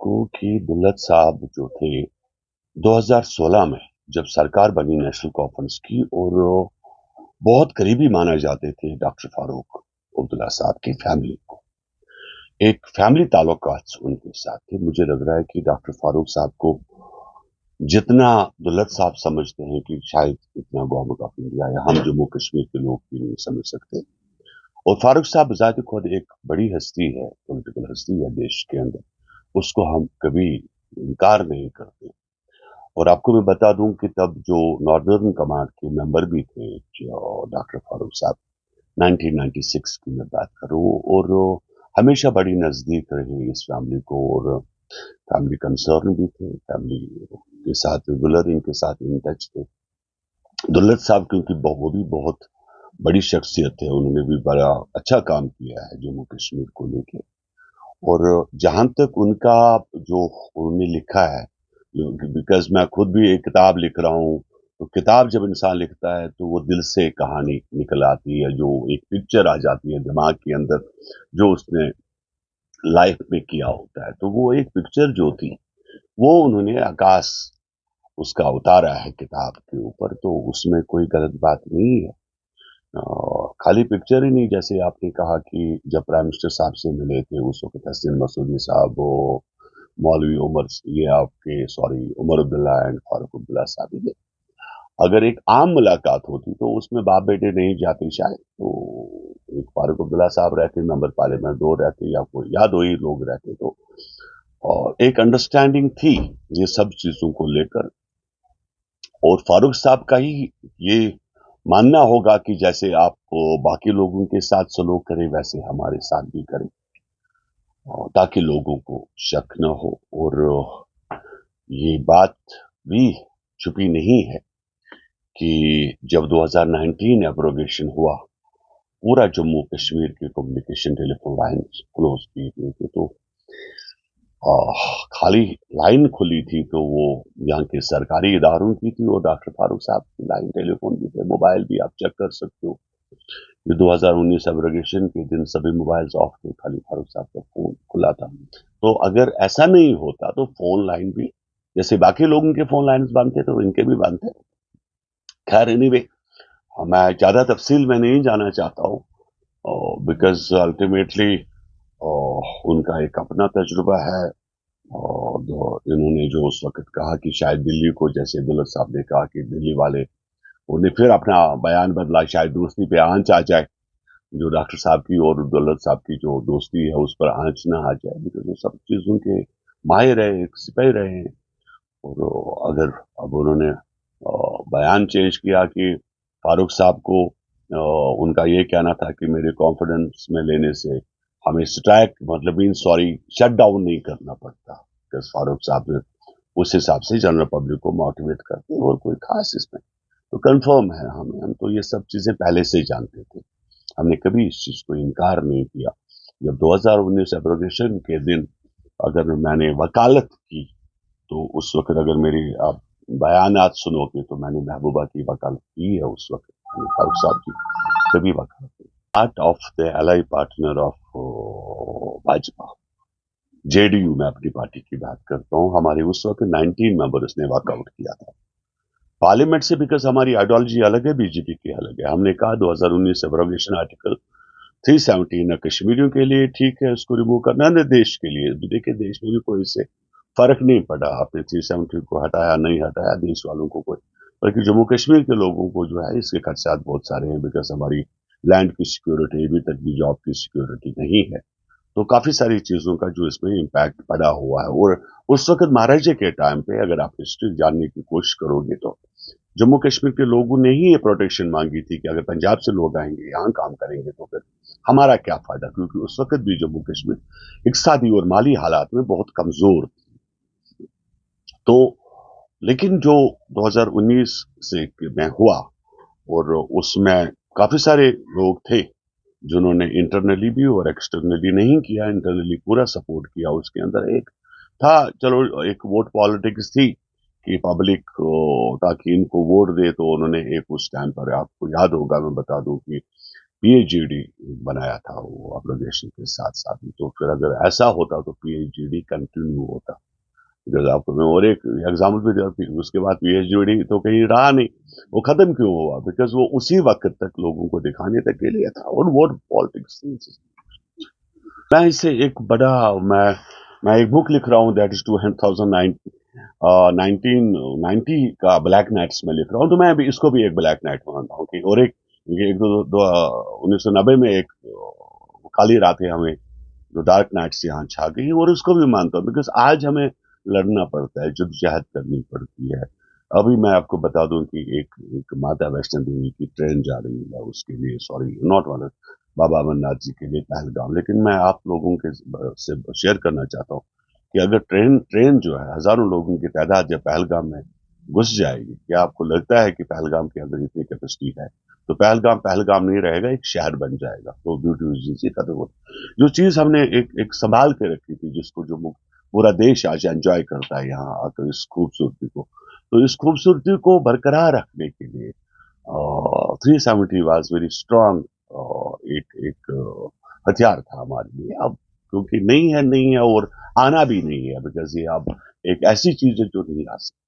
आपको कि दुल्लत साहब जो थे 2016 में जब सरकार बनी नेशनल कॉन्फ्रेंस की, और बहुत करीबी माने जाते थे डॉक्टर फारूक अब्दुल्ला साहब की फैमिली को। एक फैमिली ताल्लुकात उनके साथ थे। मुझे लग रहा है कि डॉक्टर फारूक साहब को जितना दुल्लत साहब समझते हैं कि शायद इतना गवर्नमेंट ऑफ इंडिया या हम जम्मू कश्मीर के लोग भी नहीं समझ सकते। और फारूक साहब बजाते खुद एक बड़ी हस्ती है, पॉलिटिकल हस्ती है देश के अंदर, उसको हम कभी इनकार नहीं करते। और आपको मैं बता दूं कि तब जो नॉर्दर्न कमांड के मेंबर भी थे, जो डॉक्टर फारूक साहब, 1996 की मैं बात करूं, और हमेशा बड़ी नजदीक रहे इस फैमिली को, और फैमिली कंसर्न भी थे, फैमिली के साथ रेगुलर इनके साथ इन टच थे। दुल्लत साहब क्योंकि वो भी बहुत बड़ी शख्सियत है, उन्होंने भी बड़ा अच्छा काम किया है जम्मू कश्मीर को लेके। और जहां तक उनका जो उन्होंने लिखा है, बिकॉज मैं खुद भी एक किताब लिख रहा हूँ, तो किताब जब इंसान लिखता है तो वो दिल से कहानी निकल आती है, जो एक पिक्चर आ जाती है दिमाग के अंदर जो उसने लाइफ में किया होता है। तो वो एक पिक्चर जो थी वो उन्होंने आकाश उसका उतारा है किताब के ऊपर, तो उसमें कोई गलत बात नहीं है। खाली पिक्चर ही नहीं, जैसे आपने कहा कि जब प्राइम मिनिस्टर साहब से मिले थे उस वक्त हसन मसूदी साहब, वो मौलवी उमर, ये आपके सॉरी उमर अब्दुल्ला एंड फारूक अब्दुल्ला साहब, ये अगर एक आम मुलाकात होती तो उसमें बाप बेटे नहीं जाते शायद, तो एक फारूक अब्दुल्ला साहब रहते, मेंबर पार्लियामेंट दो रहते, या कोई या दो ही लोग रहते, तो और एक अंडरस्टैंडिंग थी ये सब चीजों को लेकर। और फारूक साहब का ही ये मानना होगा कि जैसे आप बाकी लोगों के साथ सलूक करें वैसे हमारे साथ भी करें, ताकि लोगों को शक न हो। और ये बात भी छुपी नहीं है कि जब 2019 एब्रोगेशन हुआ, पूरा जम्मू कश्मीर की कम्युनिकेशन टेलीफोन लाइन क्लोज की गई थी, तो खाली लाइन खुली थी तो वो यहाँ के सरकारी इदारों की थी, और डॉक्टर फारूक साहब की लाइन टेलीफोन भी थे, मोबाइल भी आप चेक कर सकते हो। ये 2019 एब्रोगेशन के दिन सभी मोबाइल्स ऑफ थे, खाली फारूक साहब का फोन खुला था। तो अगर ऐसा नहीं होता तो फोन लाइन भी जैसे बाकी लोगों के फोन लाइन बंद थे तो इनके भी बंद थे। खैर एनीवे, मैं ज्यादा तफसील में नहीं जाना चाहता हूँ, बिकॉज अल्टीमेटली उनका एक अपना तजुर्बा है। और इन्होंने जो उस वक्त कहा कि शायद दिल्ली को, जैसे दुल्लत साहब ने कहा कि दिल्ली वाले, उन्हें फिर अपना बयान बदला, शायद दोस्ती पे आंच आ जाए, जो डॉक्टर साहब की और दौलत साहब की जो दोस्ती है उस पर आंच ना आ जाए, बिकॉज वो सब चीजों के माहिर रहे, एक सिपाही रहे हैं। और अगर अब उन्होंने बयान चेंज किया कि फारूक साहब को उनका ये कहना था कि मेरे कॉन्फिडेंस में लेने से हमें स्ट्राइक मतलब मीन सॉरी शट डाउन नहीं करना पड़ता, बिकॉज फारूक साहब उस हिसाब से जनरल पब्लिक को मोटिवेट करते हैं, और कोई खास इसमें तो कंफर्म है। हम तो ये सब चीजें पहले से ही जानते थे, हमने कभी इस चीज को इनकार नहीं किया। जब 2019 एब्रोगेशन के दिन अगर मैंने वकालत की, तो उस वक्त अगर मेरी आप बयानात सुनोगे तो मैंने महबूबा की वकालत की है उस वक्त, फारूक साहब की कभी वकालत की। Part of the ally partner of Bhajpa, JDU में अपनी पार्टी की बात करता हूँ, हमारे उस वक्त 19 मेंबर्स ने वॉकआउट किया था पार्लियामेंट से, बिकॉज हमारी आइडियोलॉजी अलग है, बीजेपी की अलग है। हमने कहा 2019 एब्रोगेशन आर्टिकल 317 कश्मीरियों के लिए ठीक है, उसको रिमूव करना, न देश के लिए। देखिए देश में भी कोई इससे फर्क नहीं पड़ा, आपने 370 को हटाया नहीं हटाया, देश वालों को कोई, बल्कि जम्मू कश्मीर के लोगों को जो है इसके खदशात बहुत सारे हैं, बिकॉज हमारी लैंड की सिक्योरिटी, अभी तक भी जॉब की सिक्योरिटी नहीं है। तो काफी सारी चीजों का जो इसमें इम्पैक्ट पड़ा हुआ है। और उस वक्त महाराजे के टाइम पे अगर आप हिस्ट्री जानने की कोशिश करोगे तो जम्मू कश्मीर के लोगों ने ही ये प्रोटेक्शन मांगी थी कि अगर पंजाब से लोग आएंगे यहाँ काम करेंगे तो फिर हमारा क्या फायदा, क्योंकि उस वक्त भी जम्मू कश्मीर इक्तिसादी और माली हालात में बहुत कमजोर। तो लेकिन जो 2019 से में हुआ, और उसमें काफी सारे लोग थे जिन्होंने इंटरनली भी और एक्सटर्नली नहीं किया, इंटरनली पूरा सपोर्ट किया। उसके अंदर एक था, चलो एक वोट पॉलिटिक्स थी कि पब्लिक ताकि इनको वोट दे, तो उन्होंने एक उस टाइम पर, आपको याद होगा मैं बता दूं कि PhD बनाया था वो एब्रोगेशन के साथ साथ ही। तो फिर अगर ऐसा होता तो PhD कंटिन्यू होता। बिकॉज आपको मैं और एक एग्जाम्पल भी देता हूँ, उसके बाद PhD तो कहीं रहा नहीं, वो खत्म क्यों हुआ? बिकॉज वो उसी वक्त तक लोगों को दिखाने तक के लिए था। और वो पॉलिटिक्स मैं इससे एक बड़ा मैं एक बुक लिख रहा हूँ, दैट इज 1990 का ब्लैक नाइट्स में लिख रहा हूँ। तो मैं अभी इसको भी एक ब्लैक नाइट मानता हूँ कि और एक ये एक दो, दो 1990 में एक काली रातें हमें जो डार्क नाइट्स यहाँ छा गई, और उसको भी मानता हूँ बिकॉज आज हमें लड़ना पड़ता है, जद्दोजहद करनी पड़ती है। अभी मैं आपको बता दूं कि एक माता वैष्णो देवी की ट्रेन जा रही है, उसके लिए सॉरी नॉट वन बाबा अमरनाथ जी के लिए पहलगाम। लेकिन मैं आप लोगों के से शेयर करना चाहता हूँ कि अगर ट्रेन ट्रेन जो है हजारों लोगों की तादाद जब पहलगाम में घुस जाएगी, क्या आपको लगता है कि पहलगाम के अंदर इतनी कैपेसिटी है? तो पहलगाम पहलगाम नहीं रहेगा, एक शहर बन जाएगा। तो ब्यूटी उस चीज से खत्म हो। जो चीज हमने एक संभाल के रखी थी, जिसको जो पूरा देश आज एंजॉय करता है यहाँ आकर, इस खूबसूरती को, तो इस खूबसूरती को बरकरार रखने के लिए 370 वॉज वेरी स्ट्रांग एक हथियार था हमारे लिए। अब क्योंकि नहीं है और आना भी नहीं है, बिकॉज ये अब एक ऐसी चीज है जो नहीं आ सकती।